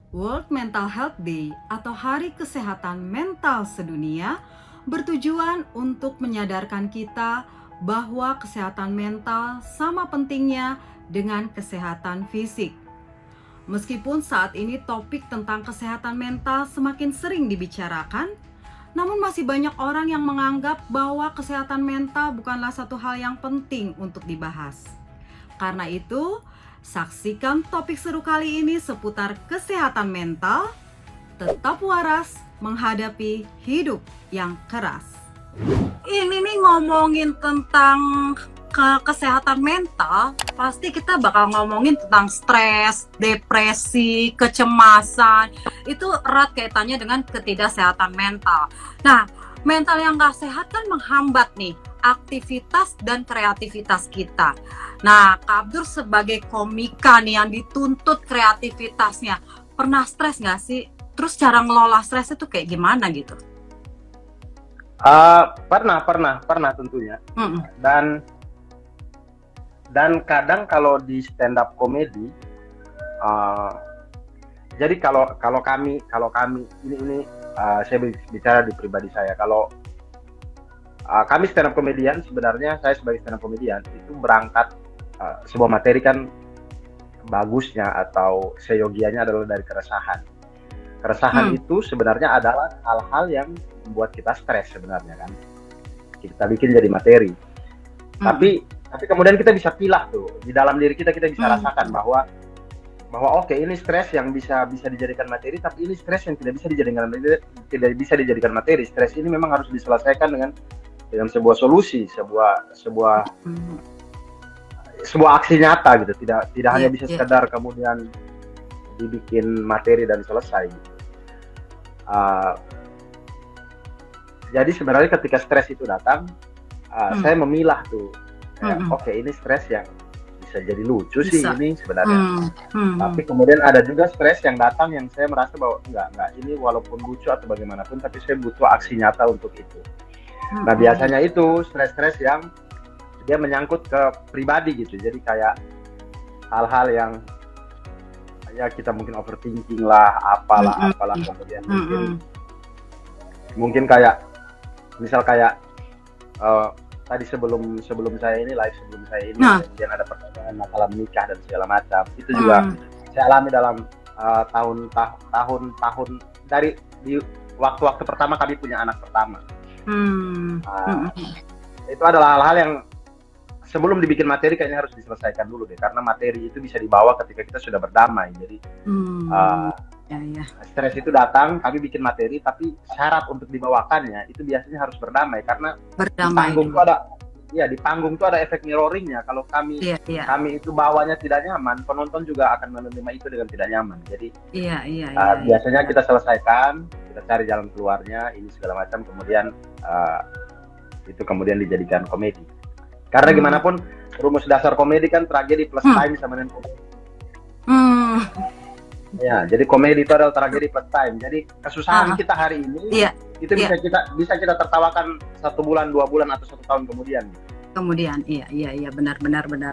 World Mental Health Day atau Hari Kesehatan Mental Sedunia bertujuan untuk menyadarkan kita bahwa kesehatan mental sama pentingnya dengan kesehatan fisik. Meskipun saat ini topik tentang kesehatan mental semakin sering dibicarakan, namun masih banyak orang yang menganggap bahwa kesehatan mental bukanlah satu hal yang penting untuk dibahas. Karena itu, saksikan topik seru kali ini seputar kesehatan mental, tetap waras menghadapi hidup yang keras. Ini nih ngomongin tentang kesehatan mental, pasti kita bakal ngomongin tentang stres, depresi, kecemasan. Itu erat kaitannya dengan ketidaksehatan mental. Nah, mental yang gak sehat kan menghambat nih aktivitas dan kreativitas kita. Nah, Kak Abdur sebagai komika nih yang dituntut kreativitasnya, pernah stres gak sih? Terus cara ngelola stres itu kayak gimana gitu? Pernah tentunya. Dan kadang kalau di stand up comedy, jadi kalau kami ini saya bicara di pribadi saya. Kalau kami stand up comedian, sebenarnya saya sebagai stand up comedian itu berangkat sebuah materi kan bagusnya atau seyogianya adalah dari keresahan. Keresahan itu sebenarnya adalah hal-hal yang membuat kita stres sebenarnya kan. Kita bikin jadi materi. Tapi kemudian kita bisa pilah tuh di dalam diri kita bisa rasakan bahwa oke, ini stres yang bisa dijadikan materi, tapi ini stres yang tidak bisa dijadikan materi. Stres ini memang harus diselesaikan dengan sebuah solusi, sebuah aksi nyata gitu. Tidak hanya bisa sekedar kemudian dibikin materi dan selesai gitu. Jadi sebenarnya ketika stres itu datang, saya memilah tuh, oke, ini stres yang bisa jadi lucu sih ini sebenarnya. Tapi kemudian ada juga stres yang datang yang saya merasa bahwa enggak, ini walaupun lucu atau bagaimanapun, tapi saya butuh aksi nyata untuk itu. Nah, biasanya itu stres-stres yang dia menyangkut ke pribadi gitu. Jadi kayak hal-hal yang ya kita mungkin overthinking lah, apalah kemudian mungkin kayak misal kayak tadi sebelum saya ini kemudian ada pertanyaan masalah menikah dan segala macam. Itu juga saya alami dalam tahun-tahun dari di waktu-waktu pertama kami punya anak pertama. Itu adalah hal-hal yang sebelum dibikin materi kayaknya harus diselesaikan dulu deh, karena materi itu bisa dibawa ketika kita sudah berdamai. Jadi stres itu datang, kami bikin materi, tapi syarat untuk dibawakannya itu biasanya harus berdamai, karena di panggung tuh ada efek mirroringnya. Kalau kami itu bawanya tidak nyaman, penonton juga akan menerima itu dengan tidak nyaman. Jadi biasanya kita selesaikan, kita cari jalan keluarnya, ini segala macam, kemudian itu kemudian dijadikan komedi. Karena gimana pun rumus dasar komedi kan tragedi plus time sama dengan komedi. Ya, jadi komedi itu adalah tragedi plus time. Jadi kesusahan kita hari ini itu bisa kita tertawakan 1 bulan, 2 bulan atau 1 tahun kemudian. Kemudian benar.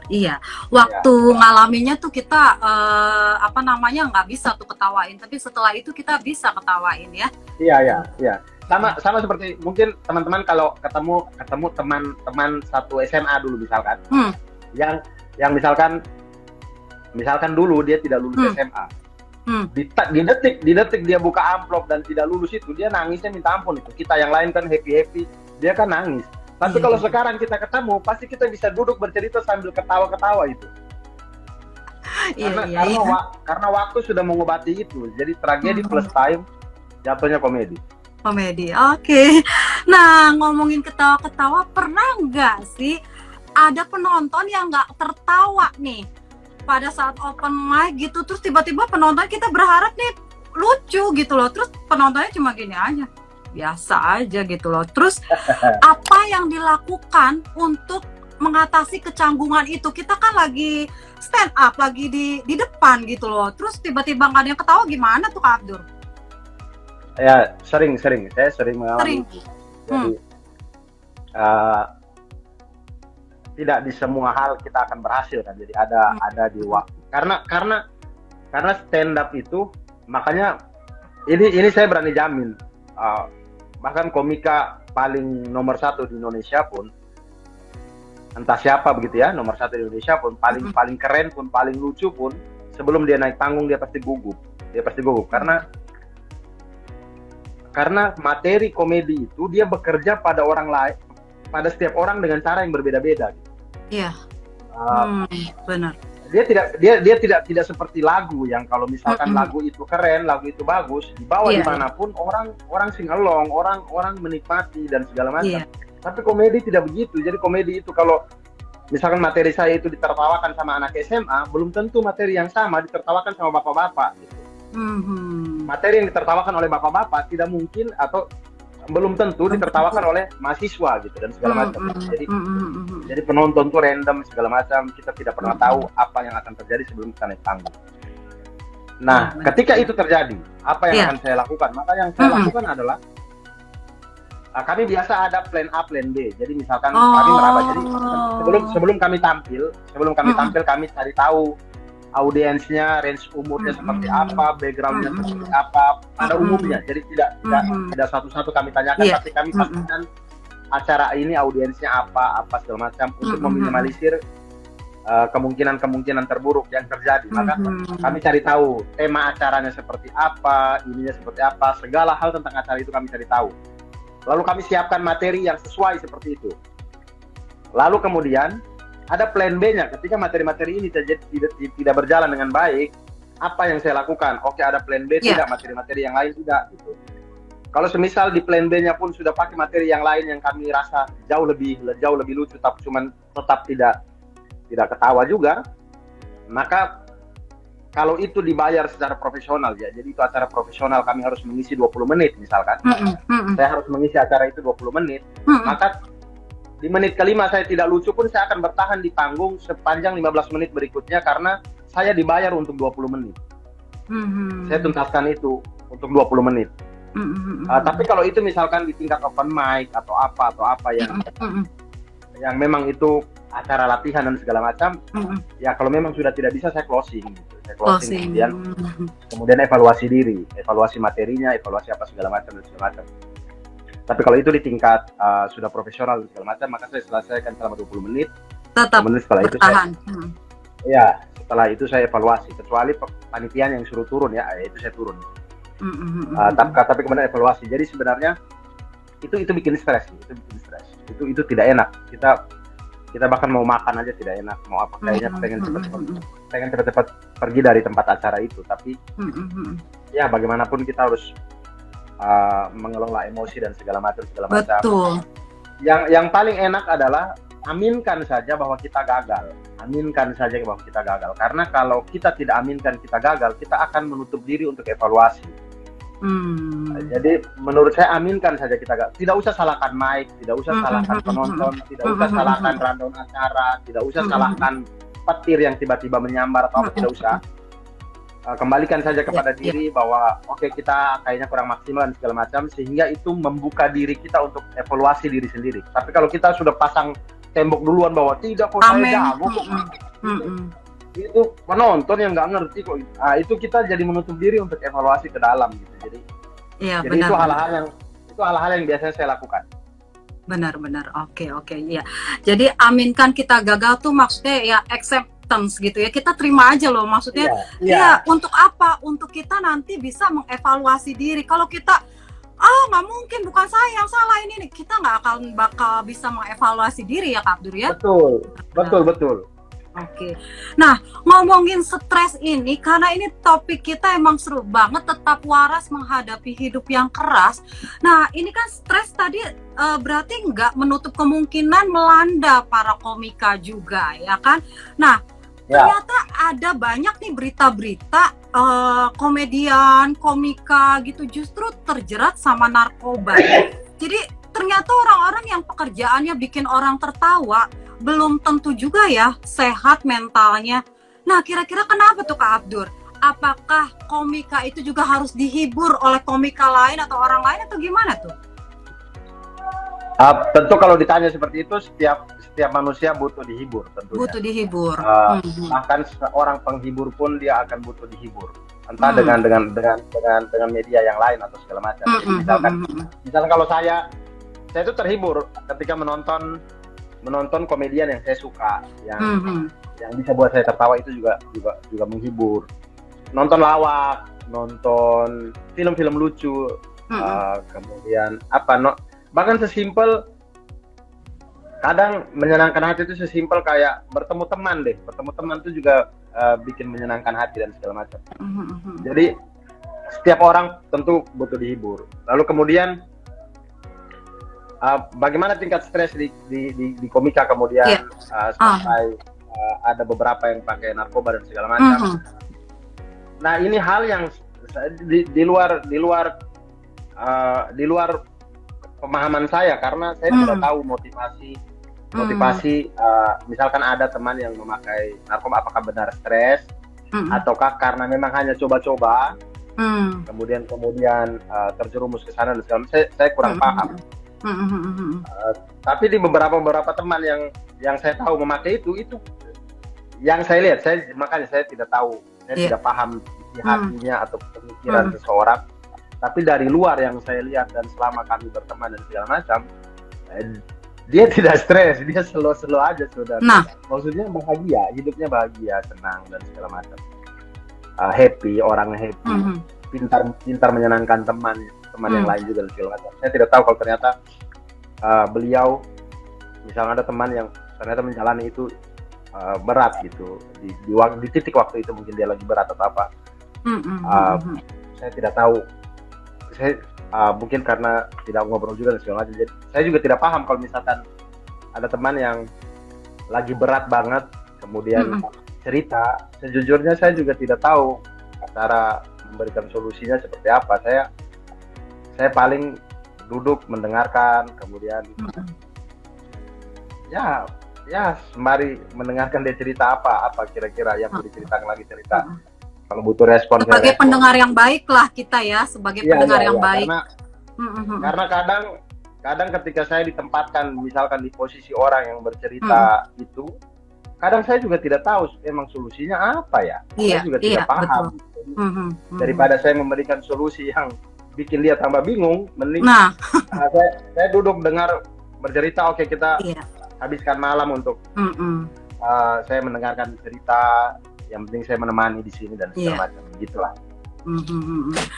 Iya. Waktu ngalaminya tuh kita nggak bisa tuh ketawain, tapi setelah itu kita bisa ketawain ya. Iya. Sama seperti mungkin teman-teman kalau ketemu teman satu SMA dulu misalkan. Yang misalkan dulu dia tidak lulus SMA. Di detik dia buka amplop dan tidak lulus itu, dia nangisnya minta ampun itu. Kita yang lain kan happy, dia kan nangis. Tapi kalau sekarang kita ketemu, pasti kita bisa duduk bercerita sambil ketawa-ketawa itu. Karena waktu sudah mengobati itu. Jadi tragedi plus time jatuhnya komedi. Oke. Nah, ngomongin ketawa-ketawa, pernah nggak sih ada penonton yang nggak tertawa nih pada saat open mic gitu, terus tiba-tiba penonton kita berharap nih lucu gitu loh, terus penontonnya cuma gini aja, biasa aja gitu loh. Terus apa yang dilakukan untuk mengatasi kecanggungan itu? Kita kan lagi stand up, lagi di depan gitu loh, terus tiba-tiba nggak ada yang ketawa, gimana tuh Kak Abdur? Ya, saya sering mengalami itu. Jadi tidak di semua hal kita akan berhasil kan. Jadi ada di waktu. Karena stand up itu makanya ini saya berani jamin, uh, bahkan komika paling nomor satu di Indonesia pun, entah siapa begitu ya, nomor satu di Indonesia pun, paling paling keren pun, paling lucu pun, sebelum dia naik panggung dia pasti gugup, karena materi komedi itu dia bekerja pada orang lain, pada setiap orang dengan cara yang berbeda-beda. Iya. Benar. Dia tidak seperti lagu yang kalau misalkan lagu itu keren, lagu itu bagus, dibawa dimanapun orang sing along, orang menikmati dan segala macam. Tapi komedi tidak begitu. Jadi komedi itu kalau misalkan materi saya itu ditertawakan sama anak SMA, belum tentu materi yang sama ditertawakan sama bapak-bapak. Gitu. Materi yang ditertawakan oleh bapak-bapak tidak mungkin atau belum tentu ditertawakan oleh mahasiswa gitu dan segala macam. Jadi penonton tuh random segala macam, kita tidak pernah tahu apa yang akan terjadi sebelum kita naik panggung. Nah, ketika itu terjadi, apa yang akan saya lakukan? Maka yang saya lakukan adalah kami biasa ada plan A, plan B. Jadi misalkan kami meraba, jadi sebelum kami tampil kami cari tahu audiensnya, range umurnya seperti apa, backgroundnya seperti apa pada umumnya. Jadi tidak satu-satu kami tanyakan, tapi kami pastikan acara ini audiensnya apa segala macam untuk meminimalisir kemungkinan terburuk yang terjadi. Maka kami cari tahu tema acaranya seperti apa, ininya seperti apa, segala hal tentang acara itu kami cari tahu. Lalu kami siapkan materi yang sesuai seperti itu. Lalu kemudian ada plan B-nya, ketika materi-materi ini tidak berjalan dengan baik, apa yang saya lakukan? Oke, ada plan B, tidak materi-materi yang lain tidak. Gitu. Kalau semisal di plan B-nya pun sudah pakai materi yang lain yang kami rasa jauh lebih lucu, tapi cuman tetap tidak ketawa juga, maka kalau itu dibayar secara profesional ya, jadi itu acara profesional, kami harus mengisi 20 menit misalkan, saya harus mengisi acara itu 20 menit, maka di menit kelima saya tidak lucu pun saya akan bertahan di panggung sepanjang 15 menit berikutnya karena saya dibayar untuk 20 menit. Saya tuntaskan itu untuk 20 menit. Tapi kalau itu misalkan di tingkat open mic atau apa yang memang itu acara latihan dan segala macam, ya kalau memang sudah tidak bisa saya closing gitu. Saya closing. Kemudian evaluasi diri, evaluasi materinya, evaluasi apa segala macam dan segala macam. Tapi kalau itu di tingkat sudah profesional dan segala macam, maka saya selesaikan selama 20 menit. Tetap setelah bertahan. Setelah itu saya evaluasi. Kecuali panitia yang suruh turun ya itu saya turun. Tapi kemudian evaluasi. Jadi sebenarnya itu bikin stres. Itu tidak enak. Kita bahkan mau makan aja tidak enak. Mau apa kayaknya pengen cepat-cepat pergi dari tempat acara itu. Tapi ya bagaimanapun kita harus mengelola emosi dan segala macam. Betul. Yang paling enak adalah aminkan saja bahwa kita gagal. Karena kalau kita tidak aminkan kita gagal, kita akan menutup diri untuk evaluasi. Jadi menurut saya aminkan saja kita gagal. Tidak usah salahkan mic, tidak usah salahkan penonton, tidak usah salahkan rundown acara, tidak usah salahkan petir yang tiba-tiba menyambar atau apa, tidak usah. Kembalikan saja kepada diri bahwa oke, kita kayaknya kurang maksimal dan segala macam, sehingga itu membuka diri kita untuk evaluasi diri sendiri. Tapi kalau kita sudah pasang tembok duluan bahwa tidak kok saya jago kok, itu penonton yang nggak ngerti kok, itu kita jadi menutup diri untuk evaluasi ke dalam gitu. Jadi itu hal-hal yang biasanya saya lakukan. Benar. Oke, ya. Jadi aminkan kita gagal tuh maksudnya ya acceptance gitu ya. Kita terima aja loh, maksudnya. Ya, untuk apa? Untuk kita nanti bisa mengevaluasi diri. Kalau kita nggak mungkin, bukan saya yang salah ini, kita nggak akan bakal bisa mengevaluasi diri ya Kak Abdur ya. Betul. Oke. Nah, ngomongin stres ini, karena ini topik kita emang seru banget, tetap waras menghadapi hidup yang keras. Nah, ini kan stres tadi berarti nggak menutup kemungkinan melanda para komika juga, ya kan? Nah, ternyata ada banyak nih berita-berita komedian, komika gitu justru terjerat sama narkoba. Jadi ternyata orang-orang yang pekerjaannya bikin orang tertawa belum tentu juga ya sehat mentalnya. Nah, kira-kira kenapa tuh Kak Abdur? Apakah komika itu juga harus dihibur oleh komika lain atau orang lain atau gimana tuh? Tentu kalau ditanya seperti itu, setiap manusia butuh dihibur tentunya. Butuh dihibur. Bahkan seorang penghibur pun dia akan butuh dihibur. entah dengan media yang lain atau segala macam. Jadi misalkan kalau saya itu terhibur ketika menonton komedian yang saya suka, yang bisa buat saya tertawa, itu juga menghibur. Nonton lawak, nonton film-film lucu, kemudian bahkan sesimpel, kadang menyenangkan hati itu sesimpel kayak bertemu teman itu juga bikin menyenangkan hati dan segala macam. Jadi setiap orang tentu butuh dihibur. Lalu kemudian bagaimana tingkat stres di komika kemudian sampai ada beberapa yang pakai narkoba dan segala macam. Nah, ini hal yang di luar pemahaman saya, karena saya tidak tahu motivasi misalkan ada teman yang memakai narkoba, apakah benar stres ataukah karena memang hanya coba-coba kemudian terjerumus ke sana dan segala macam. Saya kurang paham. Tapi di beberapa teman yang saya tahu memakai itu yang saya lihat, makanya saya tidak tahu, saya tidak paham isi hatinya atau pemikiran seseorang. Tapi dari luar yang saya lihat dan selama kami berteman dan segala macam, dia tidak stres, dia slow aja, saudara. Maksudnya bahagia, hidupnya bahagia, senang dan segala macam. Happy, orangnya happy, pintar menyenangkan teman yang lain juga dan segala macam. Saya tidak tahu kalau ternyata beliau, misalnya ada teman yang ternyata menjalani itu berat gitu, di titik waktu itu mungkin dia lagi berat atau apa. Saya tidak tahu. Saya mungkin karena tidak ngobrol juga dan segala macam. Jadi saya juga tidak paham kalau misalkan ada teman yang lagi berat banget kemudian cerita. Sejujurnya saya juga tidak tahu cara memberikan solusinya seperti apa. Saya paling duduk mendengarkan, kemudian ya sembari mendengarkan dia cerita apa kira-kira yang mau diceritakan lagi cerita. Kalau butuh respon sebagai pendengar yang baik lah kita ya, sebagai pendengar yang baik. Karena kadang ketika saya ditempatkan misalkan di posisi orang yang bercerita itu, kadang saya juga tidak tahu emang solusinya apa ya. Saya juga tidak paham. Daripada saya memberikan solusi yang bikin dia tambah bingung, mending saya duduk dengar bercerita. Oke, kita habiskan malam untuk saya mendengarkan cerita. Yang penting saya menemani di sini dan segala macam, gitulah.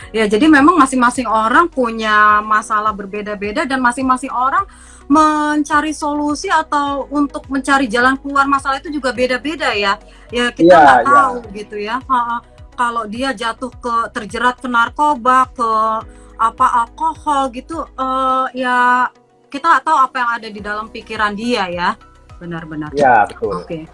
Ya, jadi memang masing-masing orang punya masalah berbeda-beda dan masing-masing orang mencari solusi atau untuk mencari jalan keluar masalah itu juga beda-beda ya. Ya kita nggak tahu gitu ya. Kalau dia jatuh terjerat ke narkoba, ke alkohol gitu, ya kita nggak tahu apa yang ada di dalam pikiran dia ya. Benar-benar. Ya, betul. Oke.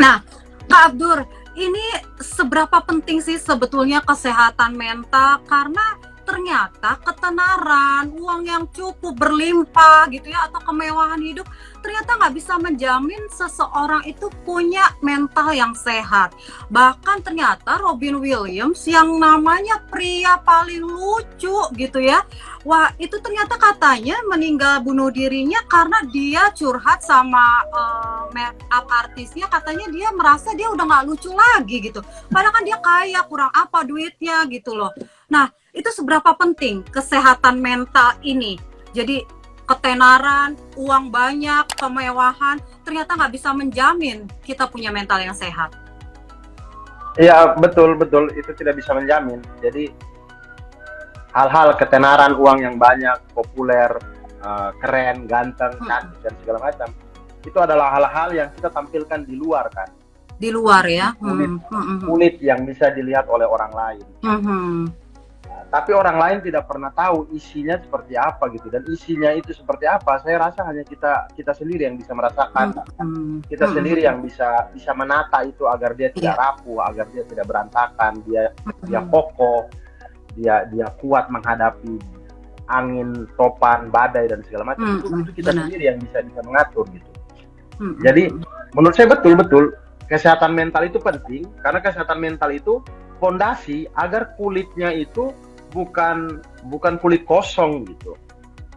Nah, Pak Abdur, ini seberapa penting sih sebetulnya kesehatan mental, karena ternyata ketenaran, uang yang cukup berlimpah gitu ya, atau kemewahan hidup ternyata nggak bisa menjamin seseorang itu punya mental yang sehat. Bahkan ternyata Robin Williams yang namanya pria paling lucu gitu ya, wah itu ternyata katanya meninggal bunuh dirinya karena dia curhat sama make-up artisnya, katanya dia merasa dia udah nggak lucu lagi gitu. Padahal kan dia kaya, kurang apa duitnya gitu loh. Nah, itu seberapa penting kesehatan mental ini. Jadi ketenaran, uang banyak, kemewahan ternyata nggak bisa menjamin kita punya mental yang sehat. Iya, betul itu tidak bisa menjamin. Jadi hal-hal ketenaran, uang yang banyak, populer, keren, ganteng, cantik dan segala macam, itu adalah hal-hal yang kita tampilkan di luar kan. Di luar ya. Kulit yang bisa dilihat oleh orang lain. Tapi orang lain tidak pernah tahu isinya seperti apa gitu, dan isinya itu seperti apa saya rasa hanya kita sendiri yang bisa merasakan. Kita sendiri yang bisa menata itu agar dia tidak rapuh, agar dia tidak berantakan, dia kokoh, dia kuat menghadapi angin, topan, badai dan segala macam. Itu kita sendiri yang bisa mengatur gitu. Jadi menurut saya betul kesehatan mental itu penting, karena kesehatan mental itu fondasi agar kulitnya itu bukan kulit kosong gitu.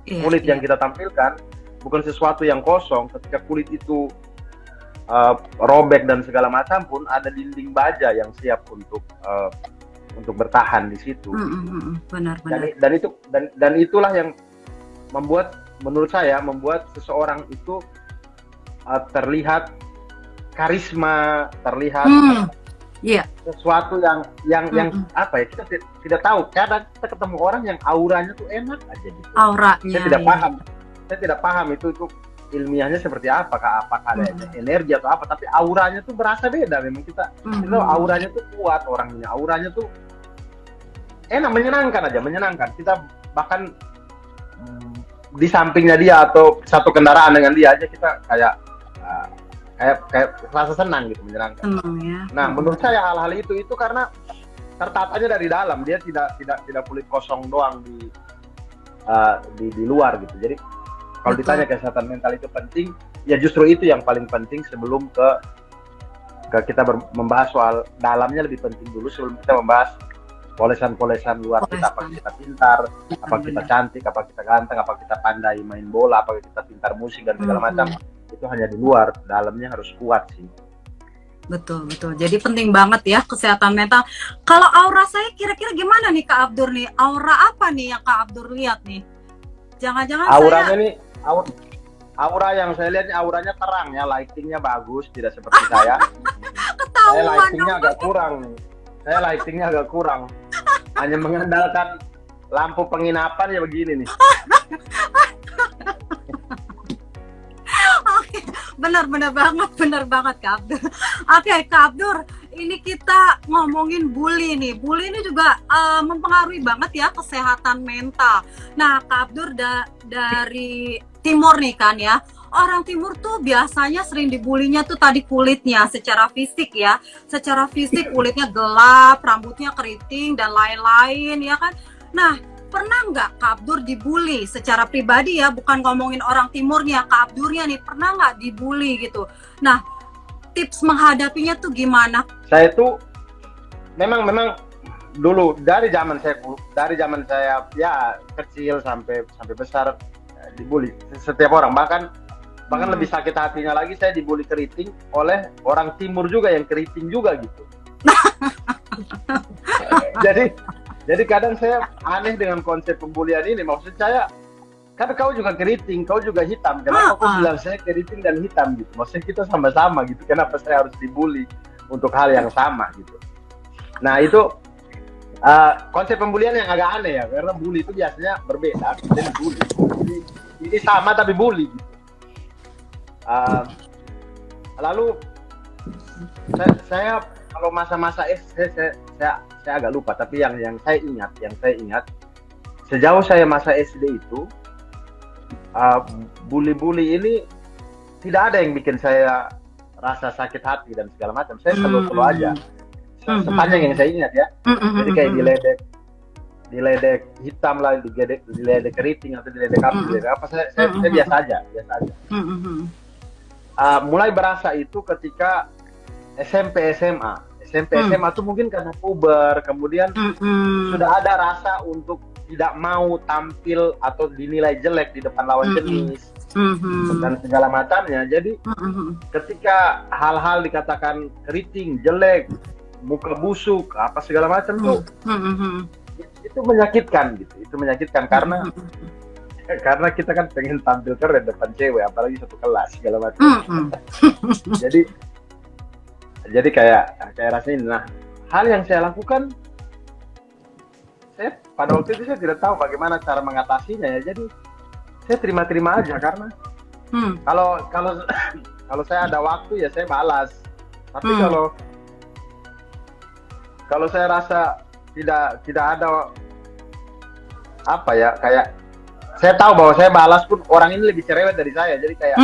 Kulit yang kita tampilkan bukan sesuatu yang kosong. Ketika kulit itu robek dan segala macam pun ada dinding baja yang siap untuk untuk bertahan di situ. Benar-benar. Dan itulah yang menurut saya membuat seseorang itu terlihat karisma, terlihat sesuatu yang apa ya, kita tidak tahu. Kadang kita ketemu orang yang auranya tuh enak aja gitu. Auranya. Saya tidak paham itu ilmiahnya seperti apakah ada energi atau apa, tapi auranya tuh berasa beda. Memang kita auranya tuh kuat orangnya, auranya tuh enak, menyenangkan. Kita bahkan di sampingnya dia atau satu kendaraan dengan dia aja kita kayak rasa senang gitu, menyenangkan. Ya. Nah, menurut saya hal-hal itu karena tertatanya dari dalam, dia tidak kulit kosong doang di luar gitu. Jadi kalau ditanya kesehatan mental itu penting, ya justru itu yang paling penting sebelum ke kita membahas soal dalamnya. Lebih penting dulu sebelum kita membahas polesan-polesan luar kita, apa kita pintar, apa kita cantik, apa kita ganteng, apa kita pandai main bola, apa kita pintar musik dan segala macam. Itu hanya di luar, dalamnya harus kuat sih. Betul. Jadi penting banget ya kesehatan mental. Kalau aura saya kira-kira gimana nih Kak Abdur nih? Aura apa nih yang Kak Abdur lihat nih? Jangan-jangan auranya nih, aura yang saya lihat auranya terang ya, lightingnya bagus, tidak seperti saya. Saya lightingnya agak kurang. Hanya mengandalkan lampu penginapan ya begini nih. Oke, benar banget Kak Abdur. Oke, Kak Abdur, ini kita ngomongin bully nih. Bully ini juga mempengaruhi banget ya kesehatan mental. Nah, Kak Abdur dari Timur nih kan ya. Orang Timur tuh biasanya sering dibulinya tuh tadi kulitnya secara fisik ya. Secara fisik kulitnya gelap, rambutnya keriting dan lain-lain ya kan. Nah, pernah nggak Kak Abdur dibully secara pribadi ya, bukan ngomongin orang Timurnya, Kak Abdurnya nih pernah nggak dibully gitu? Nah, tips menghadapinya tuh gimana? Saya tuh memang dulu dari zaman saya ya kecil sampai besar dibully setiap orang, bahkan lebih sakit hatinya lagi saya dibully keriting oleh orang Timur juga yang keriting juga gitu. Jadi kadang saya aneh dengan konsep pembulian ini. Maksud saya, kan kau juga keriting, kau juga hitam. Kenapa kau bilang saya keriting dan hitam gitu? Maksudnya kita sama-sama gitu. Kenapa saya harus dibully untuk hal yang sama gitu? Nah itu konsep pembulian yang agak aneh ya. Karena bully itu biasanya berbeda. Jadi bully. Ini sama tapi bully gitu. Lalu saya kalau masa-masa saya agak lupa, tapi yang saya ingat sejauh saya masa SD itu bully ini tidak ada yang bikin saya rasa sakit hati dan segala macam. Saya selalu aja sepanjang yang saya ingat ya. Jadi kayak diledek hitam lah, diledek keriting atau diledek apa, saya biasa aja. Mulai berasa itu ketika SMP SMA tuh mungkin karena puber, kemudian sudah ada rasa untuk tidak mau tampil atau dinilai jelek di depan lawan jenis dan segala macamnya. Jadi ketika hal-hal dikatakan keriting, jelek, muka busuk, apa segala macam tuh itu menyakitkan gitu. Itu menyakitkan karena kita kan pengen tampil keren depan cewek, apalagi satu kelas segala macam. Jadi kayak rasanya ini. Nah, hal yang saya lakukan, saya pada waktu itu saya tidak tahu bagaimana cara mengatasinya ya. Jadi saya terima aja karena kalau saya ada waktu ya saya balas. Tapi kalau saya rasa tidak ada apa ya, kayak saya tahu bahwa saya balas pun orang ini lebih cerewet dari saya. Jadi kayak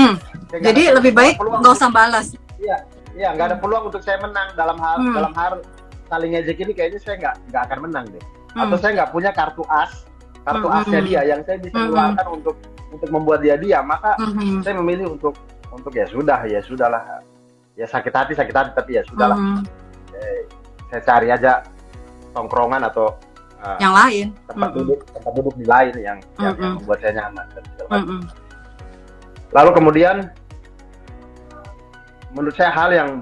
jadi lebih baik nggak usah balas. Iya, nggak ada peluang untuk saya menang dalam hal saling ngejek ini. Kayaknya saya nggak akan menang deh. Atau saya nggak punya kartu asnya dia yang saya bisa keluarkan untuk membuat dia diam. Maka saya memilih untuk ya sudahlah, ya sakit hati tapi ya sudahlah. Saya cari aja tongkrongan atau yang lain, tempat duduk di lain yang membuat saya nyaman dan segala macam. Lalu kemudian menurut saya hal yang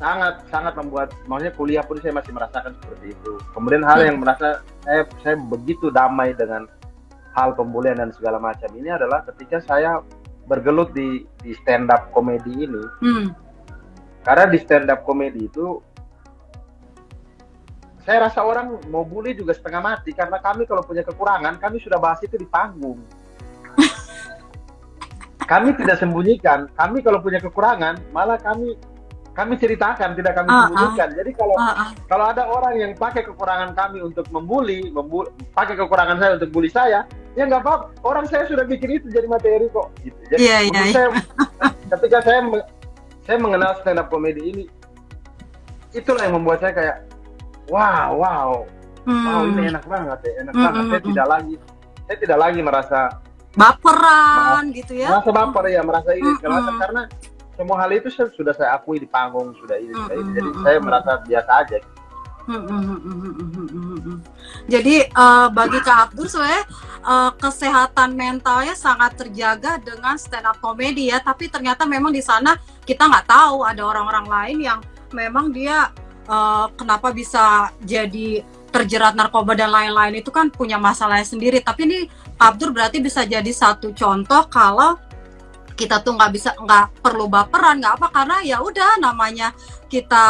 sangat sangat membuat, maksudnya kuliah pun saya masih merasakan seperti itu. Kemudian hal yang merasa saya begitu damai dengan hal pembulian dan segala macam ini adalah ketika saya bergelut di stand up komedi ini. Karena di stand up komedi itu saya rasa orang mau bully juga setengah mati, karena kami kalau punya kekurangan kami sudah bahas itu di panggung. Kami tidak sembunyikan, kami kalau punya kekurangan malah kami ceritakan, tidak kami sembunyikan. Jadi kalau ada orang yang pakai kekurangan kami untuk membuli, pakai kekurangan saya untuk bully saya, ya nggak apa-apa. Orang saya sudah bikin itu jadi materi kok. Gitu. Jadi saya, ketika saya mengenal stand up comedy ini, itulah yang membuat saya kayak wow ini enak banget ya, enak banget. Saya tidak lagi merasa baperan gitu ya. Merasa baper ya, merasa ini segala macam, karena semua hal itu sudah saya akui di panggung, sudah ini. Jadi saya merasa biasa aja. Jadi bagi Kak Abdur sebenarnya kesehatan mentalnya sangat terjaga dengan stand up comedy ya. Tapi ternyata memang di sana kita nggak tahu ada orang-orang lain yang memang dia kenapa bisa jadi terjerat narkoba dan lain-lain, itu kan punya masalahnya sendiri. Tapi ini Kak Abdur berarti bisa jadi satu contoh kalau kita tuh nggak perlu baperan, nggak apa, karena ya udah, namanya kita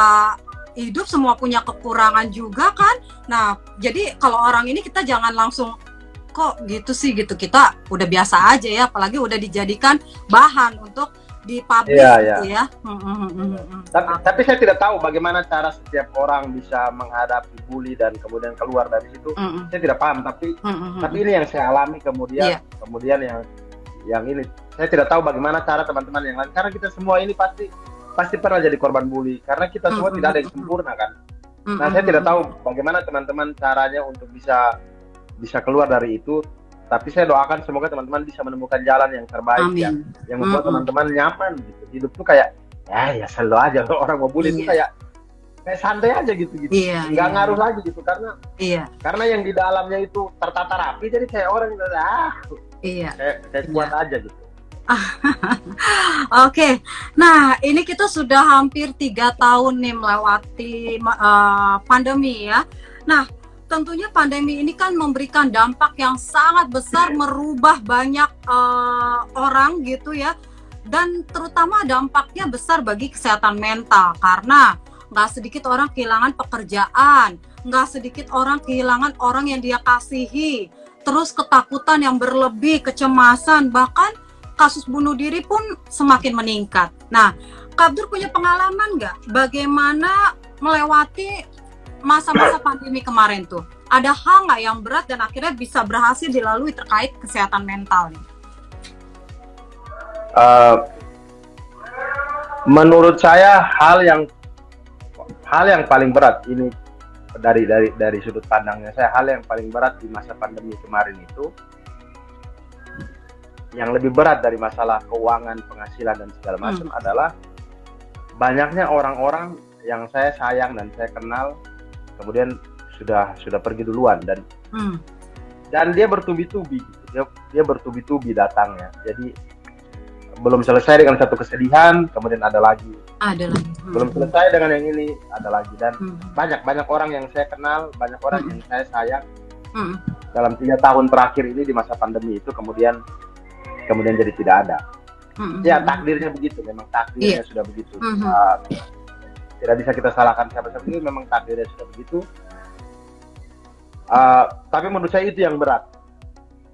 hidup semua punya kekurangan juga kan. Nah jadi kalau orang ini kita jangan langsung kok gitu sih gitu, kita udah biasa aja ya, apalagi udah dijadikan bahan untuk dipublish gitu ya. Tapi saya tidak tahu bagaimana cara setiap orang bisa menghadapi bully dan kemudian keluar dari situ. Saya tidak paham, tapi ini yang saya alami kemudian yang ini saya tidak tahu bagaimana cara teman-teman yang lain, karena kita semua ini pasti pernah jadi korban bully, karena kita semua tidak ada yang sempurna kan. Nah saya tidak tahu bagaimana teman-teman caranya untuk bisa keluar dari itu. Tapi saya doakan semoga teman-teman bisa menemukan jalan yang terbaik yang membuat teman-teman nyaman gitu. Hidup tuh kayak ya selalu aja, kalau orang mau bully itu kayak santai aja gitu. Nggak ngaruh lagi gitu, karena yang di dalamnya itu tertata rapi, jadi kayak orang kayak kuat aja gitu. Oke. Nah ini kita sudah hampir 3 tahun nih melewati pandemi ya. Nah tentunya pandemi ini kan memberikan dampak yang sangat besar, merubah banyak orang gitu ya, dan terutama dampaknya besar bagi kesehatan mental, karena nggak sedikit orang kehilangan pekerjaan, nggak sedikit orang kehilangan orang yang dia kasihi, terus ketakutan yang berlebih, kecemasan, bahkan kasus bunuh diri pun semakin meningkat. Nah, Kak Abdur punya pengalaman nggak bagaimana melewati masa-masa pandemi kemarin tuh? Ada hal nggak yang berat dan akhirnya bisa berhasil dilalui terkait kesehatan mental nih? Menurut saya hal yang paling berat ini dari sudut pandangnya saya, hal yang paling berat di masa pandemi kemarin itu, yang lebih berat dari masalah keuangan, penghasilan dan segala macam adalah banyaknya orang-orang yang saya sayang dan saya kenal kemudian sudah pergi duluan, dan dia bertubi-tubi gitu. Dia bertubi-tubi datangnya. Jadi belum selesai dengan satu kesedihan, kemudian ada lagi. Belum selesai dengan yang ini, ada lagi. Dan banyak orang yang saya kenal, banyak orang yang saya sayang dalam 3 tahun terakhir ini di masa pandemi itu kemudian jadi tidak ada. Ya takdirnya begitu, memang takdirnya sudah begitu. Tidak bisa kita salahkan siapa-siapa, itu memang takdirnya sudah begitu. Tapi menurut saya itu yang berat.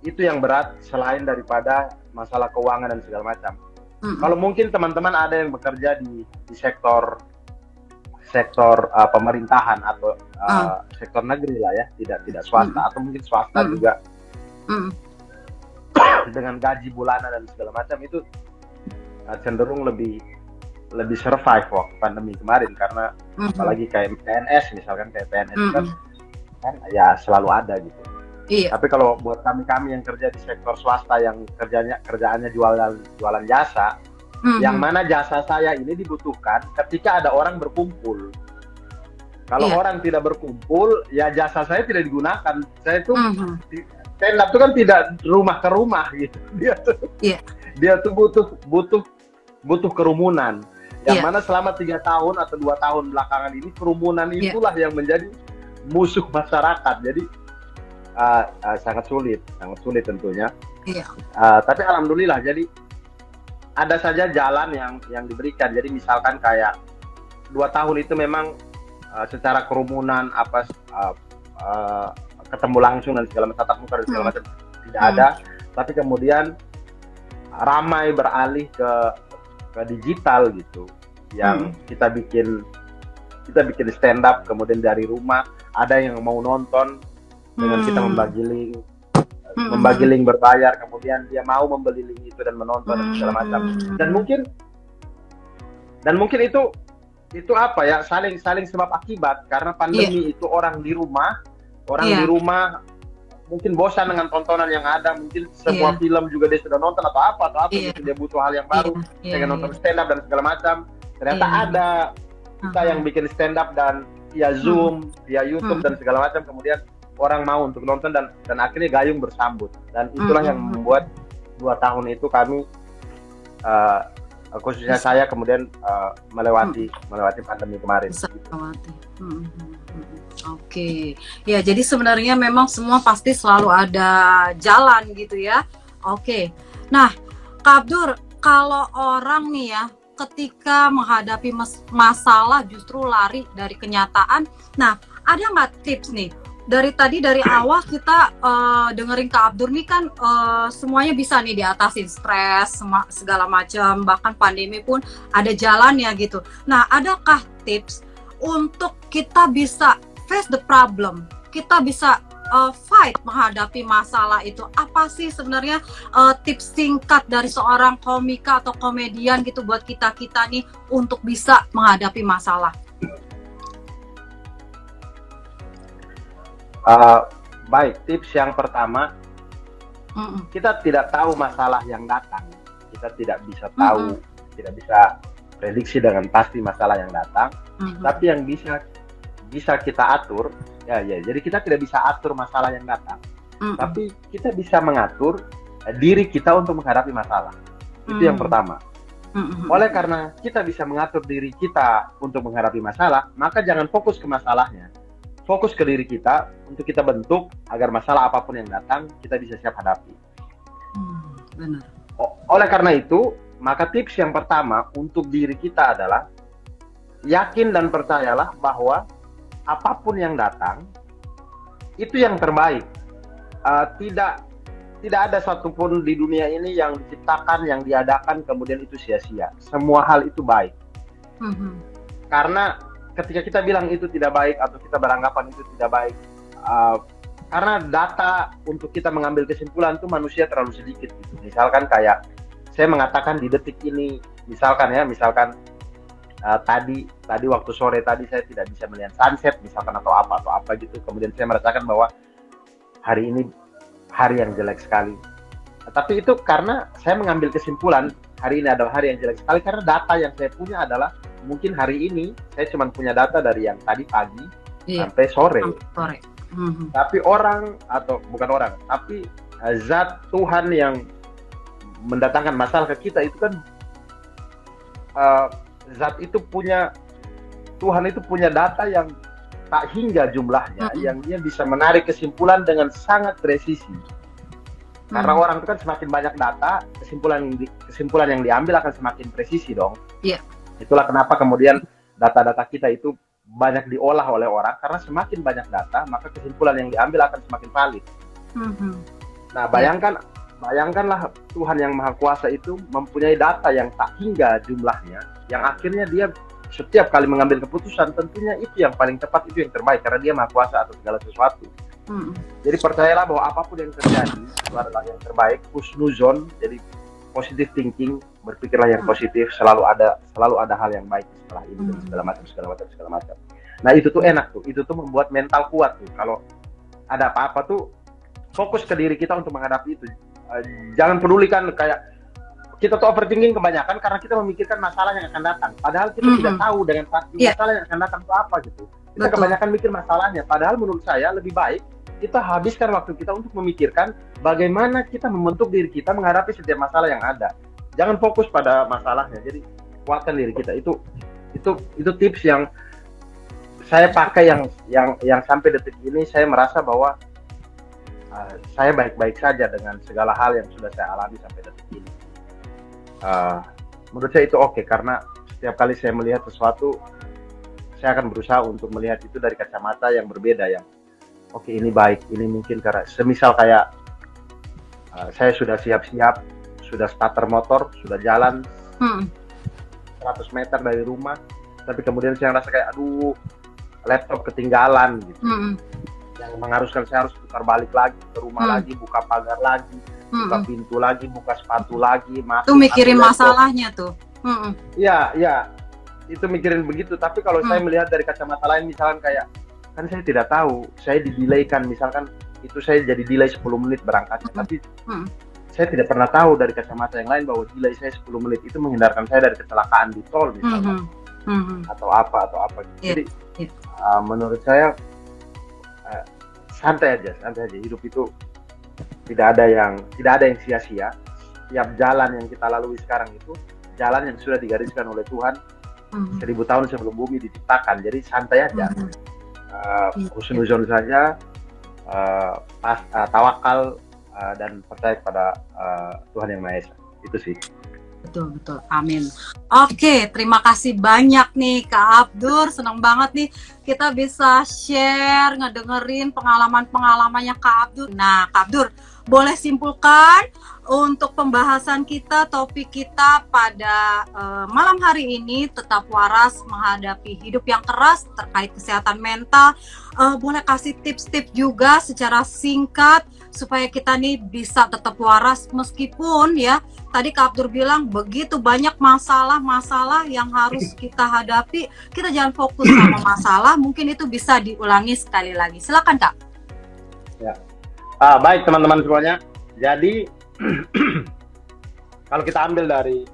Itu yang berat selain daripada masalah keuangan dan segala macam. Kalau mungkin teman-teman ada yang bekerja di sektor pemerintahan atau sektor negeri lah ya, tidak swasta, atau mungkin swasta juga dengan gaji bulanan dan segala macam, itu cenderung lebih survive waktu pandemi kemarin, karena apalagi kayak PNS misalkan, kayak PNS kan ya selalu ada gitu. Tapi kalau buat kami yang kerja di sektor swasta yang kerjaannya jualan jasa, yang mana jasa saya ini dibutuhkan ketika ada orang berkumpul. Kalau orang tidak berkumpul, ya jasa saya tidak digunakan. Saya tuh stand up itu kan tidak rumah ke rumah gitu. Dia tuh butuh kerumunan. Yang Iya. mana selama 3 tahun atau 2 tahun belakangan ini kerumunan Iya. itulah yang menjadi musuh masyarakat. Jadi sangat sulit tentunya. Iya. Tapi alhamdulillah, jadi ada saja jalan yang diberikan. Jadi misalkan kayak 2 tahun itu memang secara kerumunan ketemu langsung dan segala macam, tatap muka dan segala macam tidak ada. Tapi kemudian ramai beralih ke digital gitu, yang kita bikin stand up kemudian dari rumah, ada yang mau nonton dengan kita membagi link berbayar, kemudian dia mau membeli link itu dan menonton dan segala macam. Dan mungkin itu apa ya, saling sebab akibat, karena pandemi itu orang di rumah mungkin bosan dengan tontonan yang ada, mungkin semua film juga dia sudah nonton atau apa mungkin dia butuh hal yang baru, pengen nonton stand up dan segala macam. Ternyata ada kita yang bikin stand up dan via Zoom, via YouTube dan segala macam, kemudian orang mau untuk nonton dan akhirnya gayung bersambut. Dan itulah yang membuat 2 tahun itu kami khususnya saya kemudian melewati pandemi kemarin. Oke, ya jadi sebenarnya memang semua pasti selalu ada jalan gitu ya. Oke, nah Kak Abdur, kalau orang nih ya ketika menghadapi masalah justru lari dari kenyataan, nah ada nggak tips nih? Dari awal kita dengerin Kak Abdur nih kan semuanya bisa nih diatasin, stres segala macam, bahkan pandemi pun ada jalannya gitu. Nah, adakah tips untuk kita bisa face the problem, kita bisa fight menghadapi masalah itu? Apa sih sebenarnya tips singkat dari seorang komika atau komedian gitu buat kita nih untuk bisa menghadapi masalah? Baik, tips yang pertama, kita tidak tahu masalah yang datang, kita tidak bisa tahu, tidak bisa prediksi dengan pasti masalah yang datang, tapi yang bisa kita atur, jadi kita tidak bisa atur masalah yang datang, tapi kita bisa mengatur diri kita untuk menghadapi masalah. Itu yang pertama. Oleh karena kita bisa mengatur diri kita untuk menghadapi masalah, maka jangan fokus ke masalahnya. Fokus ke diri kita untuk kita bentuk agar masalah apapun yang datang kita bisa siap hadapi. Benar. Oleh karena itu, maka tips yang pertama untuk diri kita adalah yakin dan percayalah bahwa apapun yang datang itu yang terbaik. Tidak ada satupun di dunia ini yang diciptakan, yang diadakan kemudian itu sia-sia. Semua hal itu baik. Karena ketika kita bilang itu tidak baik atau kita beranggapan itu tidak baik, karena data untuk kita mengambil kesimpulan itu manusia terlalu sedikit gitu. Misalkan kayak saya mengatakan di detik ini, misalkan tadi waktu sore tadi saya tidak bisa melihat sunset misalkan atau apa gitu, kemudian saya merasakan bahwa hari ini hari yang jelek sekali. Tapi itu karena saya mengambil kesimpulan hari ini adalah hari yang jelek sekali karena data yang saya punya adalah mungkin hari ini saya cuma punya data dari yang tadi pagi sampai sore. Tapi tapi zat Tuhan yang mendatangkan masalah ke kita itu kan Tuhan itu punya data yang tak hingga jumlahnya, yang dia bisa menarik kesimpulan dengan sangat presisi. Karena orang itu kan semakin banyak data, kesimpulan yang diambil akan semakin presisi dong. Iya. Itulah kenapa kemudian data-data kita itu banyak diolah oleh orang, karena semakin banyak data, maka kesimpulan yang diambil akan semakin valid. Nah, bayangkanlah Tuhan yang Maha Kuasa itu mempunyai data yang tak hingga jumlahnya, yang akhirnya dia setiap kali mengambil keputusan, tentunya itu yang paling tepat, itu yang terbaik, karena dia Maha Kuasa atas segala sesuatu. Jadi percayalah bahwa apapun yang terjadi itu adalah yang terbaik, husnuzon, jadi positive thinking, berpikirlah yang positif, selalu ada hal yang baik setelah ini dan segala macam. Nah, itu tuh enak tuh, itu tuh membuat mental kuat tuh. Kalau ada apa-apa tuh fokus ke diri kita untuk menghadapi itu. Jangan pedulikan kayak kita tuh overthinking kebanyakan karena kita memikirkan masalah yang akan datang. Padahal kita tidak tahu dengan pasti masalah yang akan datang itu apa gitu. Kita kebanyakan mikir masalahnya. Padahal menurut saya lebih baik kita habiskan waktu kita untuk memikirkan bagaimana kita membentuk diri kita menghadapi setiap masalah yang ada. Jangan fokus pada masalahnya. Jadi kuatkan diri kita. Itu tips yang saya pakai, yang sampai detik ini saya merasa bahwa saya baik-baik saja dengan segala hal yang sudah saya alami sampai detik ini. Menurut saya itu oke, karena setiap kali saya melihat sesuatu, saya akan berusaha untuk melihat itu dari kacamata yang berbeda, yang oke, ini baik, ini mungkin karena semisal kayak saya sudah siap-siap, sudah starter motor, sudah jalan 100 meter dari rumah, tapi kemudian saya rasa kayak aduh, laptop ketinggalan gitu. Yang mengharuskan saya harus putar balik lagi ke rumah lagi, buka pagar lagi, buka pintu lagi, buka sepatu lagi, masuk. Tuh mikirin masalahnya tuh. Iya, itu mikirin begitu. Tapi kalau saya melihat dari kacamata lain, misalkan kayak, kan saya tidak tahu, saya didelaykan, misalkan itu saya jadi delay 10 menit berangkatnya, tapi saya tidak pernah tahu dari kacamata yang lain bahwa delay saya 10 menit itu menghindarkan saya dari kecelakaan di tol misalnya, atau apa gitu. Jadi menurut saya santai aja. Hidup itu tidak ada yang sia-sia. Tiap jalan yang kita lalui sekarang itu jalan yang sudah digariskan oleh Tuhan 1000 tahun sebelum bumi diciptakan. Jadi santai aja, husnuzon saja, tawakal, dan percaya kepada Tuhan Yang Maha Esa. Itu sih. Betul, amin. Oke, terima kasih banyak nih Kak Abdur, senang banget nih kita bisa share, ngedengerin pengalaman-pengalamannya Kak Abdur. Nah Kak Abdur, boleh simpulkan untuk pembahasan kita, topik kita pada malam hari ini, tetap waras menghadapi hidup yang keras terkait kesehatan mental. Boleh kasih tips-tips juga secara singkat supaya kita nih bisa tetap waras meskipun ya tadi Kak Abdur bilang begitu banyak masalah yang harus kita hadapi, kita jangan fokus sama masalah, mungkin itu bisa diulangi sekali lagi. Silakan Kak. Ya. Baik teman-teman semuanya. Jadi kalau kita ambil dari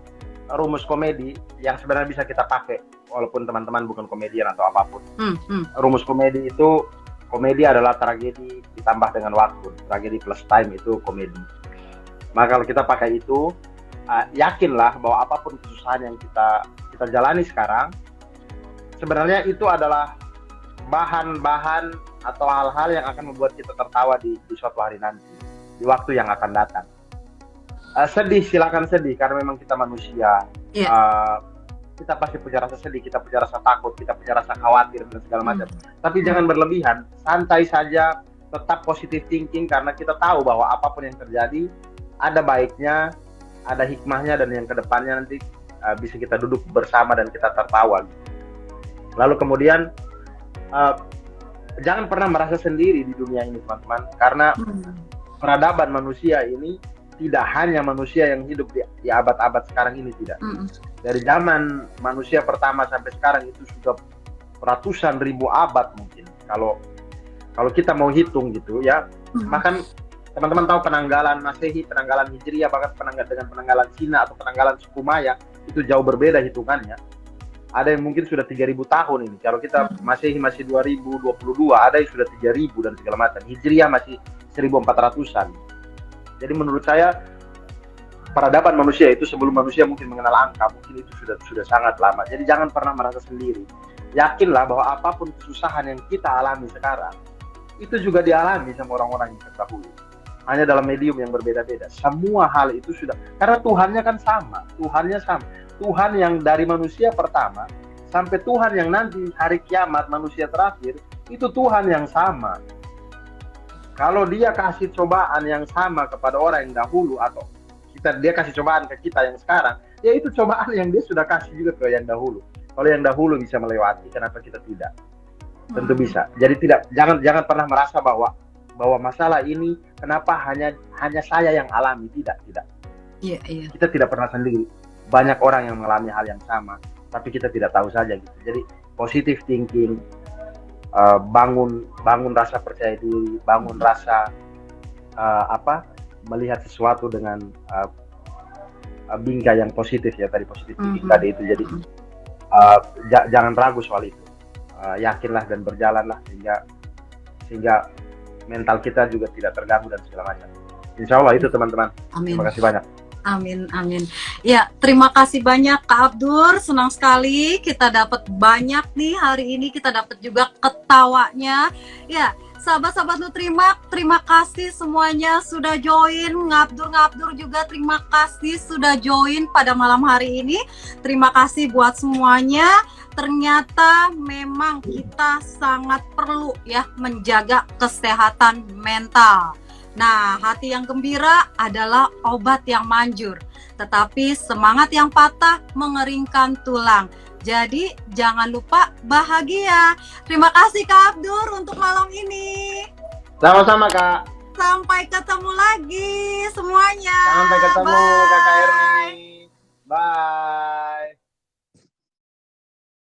rumus komedi yang sebenarnya bisa kita pakai walaupun teman-teman bukan komedian atau apapun. Rumus komedi itu, komedi adalah tragedi ditambah dengan waktu. Tragedi plus time itu komedi. Maka kalau kita pakai itu, yakinlah bahwa apapun kesusahan yang kita jalani sekarang, sebenarnya itu adalah bahan-bahan atau hal-hal yang akan membuat kita tertawa di suatu hari nanti, di waktu yang akan datang. Sedih, silakan sedih, karena memang kita manusia. Kita pasti punya rasa sedih, kita punya rasa takut, kita punya rasa khawatir dan segala macam. Tapi jangan berlebihan, santai saja, tetap positive thinking, karena kita tahu bahwa apapun yang terjadi ada baiknya, ada hikmahnya, dan yang kedepannya nanti bisa kita duduk bersama dan kita tertawa. Lalu kemudian jangan pernah merasa sendiri di dunia ini teman-teman, karena peradaban manusia ini tidak hanya manusia yang hidup di abad-abad sekarang ini, tidak. Dari zaman manusia pertama sampai sekarang itu sudah ratusan ribu abad mungkin. Kalau kita mau hitung gitu ya, bahkan teman-teman tahu penanggalan Masehi, penanggalan Hijriah, bahkan dengan penanggalan Cina atau penanggalan suku Maya itu jauh berbeda hitungannya. Ada yang mungkin sudah 3.000 tahun ini. Kalau kita Masehi masih 2022, ada yang sudah 3.000 dan segala macam. Hijriah masih 1.400-an. Jadi menurut saya peradaban manusia itu sebelum manusia mungkin mengenal angka, mungkin itu sudah sangat lama. Jadi jangan pernah merasa sendiri. Yakinlah bahwa apapun kesusahan yang kita alami sekarang, itu juga dialami sama orang-orang yang terdahulu. Hanya dalam medium yang berbeda-beda. Semua hal itu sudah, karena Tuhannya kan sama. Tuhan yang dari manusia pertama sampai Tuhan yang nanti hari kiamat manusia terakhir, itu Tuhan yang sama. Kalau dia kasih cobaan yang sama kepada orang yang dahulu, atau dia kasih cobaan ke kita yang sekarang, ya itu cobaan yang dia sudah kasih juga ke yang dahulu. Kalau yang dahulu bisa melewati, kenapa kita tidak? Tentu bisa. Jadi jangan pernah merasa bahwa masalah ini kenapa hanya saya yang alami. Tidak. Iya. Kita tidak pernah sendiri. Banyak orang yang mengalami hal yang sama, tapi kita tidak tahu saja gitu. Jadi positive thinking, bangun rasa percaya diri, bangun rasa melihat sesuatu dengan bingkai yang positif ya, tadi positif thinking tadi itu. Jadi jangan ragu soal itu, yakinlah dan berjalanlah sehingga mental kita juga tidak terganggu dan segala macam. Insya Allah itu teman-teman. Amin. Terima kasih banyak. Amin, amin. Ya, terima kasih banyak Kak Abdur. Senang sekali kita dapat banyak nih hari ini. Kita dapat juga ketawanya. Ya, sahabat-sahabat Nutrimak, terima kasih semuanya sudah join. Ngabdur juga terima kasih sudah join pada malam hari ini. Terima kasih buat semuanya. Ternyata memang kita sangat perlu ya menjaga kesehatan mental. Nah, hati yang gembira adalah obat yang manjur, tetapi semangat yang patah mengeringkan tulang. Jadi, jangan lupa bahagia. Terima kasih Kak Abdur untuk malam ini. Sama-sama Kak. Sampai ketemu lagi semuanya. Sampai ketemu Bye. Kakak Erni. Bye.